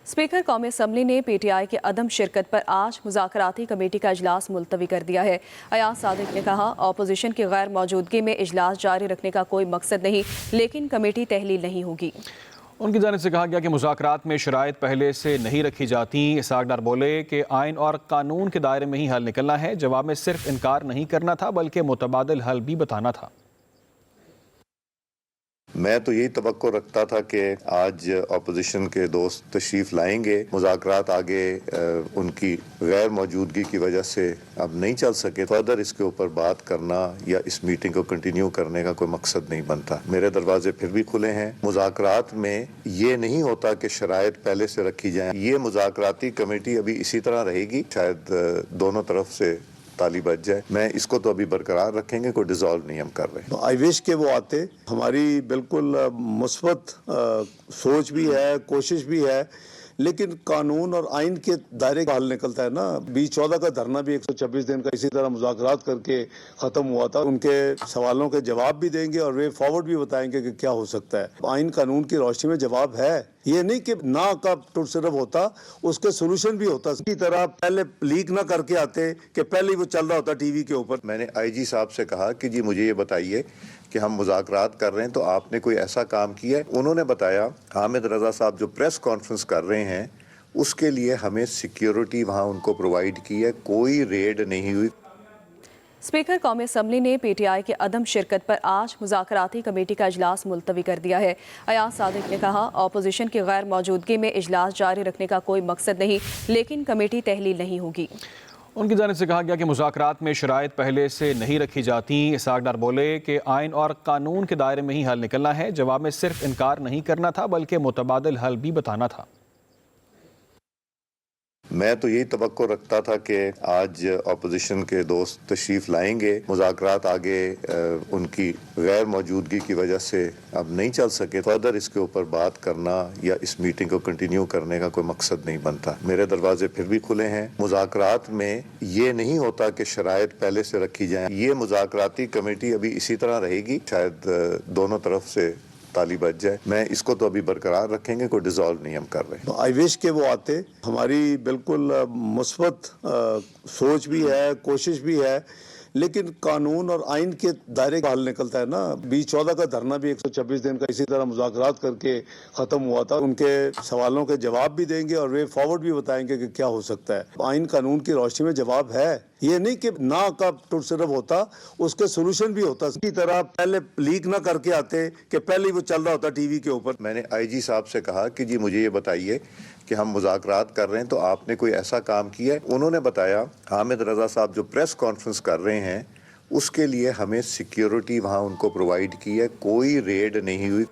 Speaker कौमी assembly ने PTI की अदम शिरकत पर आज मुज़ाकराती कमेटी का इजलास मुलतवी कर दिया है। अयाज सादिक ने कहा, अपोजिशन की गैर मौजूदगी में इजलास जारी रखने का कोई मकसद नहीं, लेकिन कमेटी तहलील नहीं होगी। उनकी जानिब से कहा गया कि मुज़ाकरात में शराइत पहले से नहीं रखी जाती। इसहाक डार बोले कि आइन और कानून के दायरे में ही हल निकलना है। जवाब में सिर्फ इनकार नहीं करना था बल्कि मुतबादिल हल भी बताना था। मैं तो यही तवक्को रखता था कि आज अपोजिशन के दोस्त तशरीफ लाएंगे। मुज़ाकरात आगे उनकी गैर मौजूदगी की वजह से अब नहीं चल सके। फर्दर इसके ऊपर बात करना या इस मीटिंग को कंटिन्यू करने का कोई मकसद नहीं बनता। मेरे दरवाजे फिर भी खुले हैं। मुज़ाकरात में ये नहीं होता कि शराइत पहले से रखी जाए। ये मुज़ाकराती कमेटी अभी इसी तरह रहेगी, शायद दोनों तरफ से ताली बच जाए। मैं इसको तो अभी बरकरार रखेंगे, कोई डिसॉल्व नहीं हम कर रहे। आई विश के वो आते। हमारी बिल्कुल मुस्बत सोच भी है, कोशिश भी है, लेकिन कानून और आइन के दायरे का हल निकलता है ना। 2014 का धरना भी 126 दिन का इसी तरह मुज़ाकरात करके ख़त्म हुआ था। उनके सवालों के जवाब भी देंगे और वे फॉरवर्ड भी बताएंगे कि क्या हो सकता है। आइन कानून की रोशनी में जवाब है। ये नहीं कि ना का तो सिर्फ होता, उसके सोल्यूशन भी होता। इसी तरह पहले लीक ना करके आते कि पहले ही वो चल रहा होता टीवी के ऊपर। मैंने IG साहब से कहा कि जी मुझे ये बताइए कि हम मुज़ाकरात कर रहे हैं तो आपने कोई ऐसा काम किया है। उन्होंने बताया, हामिद रजा साहब जो प्रेस कॉन्फ्रेंस कर रहे हैं उसके लिए हमें सिक्योरिटी वहाँ उनको प्रोवाइड की है, कोई रेड नहीं हुई। स्पीकर कौमी असम्बली ने PTI की अदम शिरकत पर आज मुज़ाकराती कमेटी का इजलास मुलतवी कर दिया है। अयाज सादिक ने कहा, अपोजिशन की गैर मौजूदगी में इजलास जारी रखने का कोई मकसद नहीं, लेकिन कमेटी तहलील नहीं होगी। उनकी जानिब से कहा गया कि मुज़ाकरात में शराइत पहले से नहीं रखी जाती। इसहाक डार बोले कि आइन और कानून के दायरे में ही हल निकलना है। जवाब में सिर्फ इनकार नहीं करना था बल्कि मुतबादिल हल भी बताना था। मैं तो यही तवक्को रखता था कि आज अपोजिशन के दोस्त तशरीफ लाएंगे। मुज़ाकरात आगे उनकी गैर मौजूदगी की वजह से अब नहीं चल सके। फर्दर इसके ऊपर बात करना या इस मीटिंग को कंटिन्यू करने का कोई मकसद नहीं बनता। मेरे दरवाजे फिर भी खुले हैं। मुज़ाकरात में ये नहीं होता कि शराइत पहले से रखी जाए। ये मुज़ाकराती कमेटी अभी इसी तरह रहेगी, शायद दोनों तरफ से ताली बच जाए। मैं इसको तो अभी बरकरार रखेंगे, कोई डिसॉल्व नहीं हम कर रहे। आई विश के वो आते। हमारी बिल्कुल मुस्बत सोच भी है, कोशिश भी है, लेकिन कानून और आइन के दायरे का हल निकलता है ना। 2014 का धरना भी 126 दिन का इसी तरह मुज़ाकरात करके ख़त्म हुआ था। उनके सवालों के जवाब भी देंगे और वे फॉरवर्ड भी बताएंगे कि क्या हो सकता है। आइन कानून की रोशनी में जवाब है। ये नहीं कि ना का तो सिर्फ होता, उसके सोल्यूशन भी होता। इसी तरह पहले लीक ना करके आते कि पहले ही वो चल रहा होता टीवी के ऊपर। मैंने IG साहब से कहा कि जी मुझे ये बताइए कि हम मुज़ाकरात कर रहे हैं तो आपने कोई ऐसा काम किया है। उन्होंने बताया, हामिद रजा साहब जो प्रेस कॉन्फ्रेंस कर रहे हैं उसके लिए हमें सिक्योरिटी वहाँ उनको प्रोवाइड की है, कोई रेड नहीं हुई।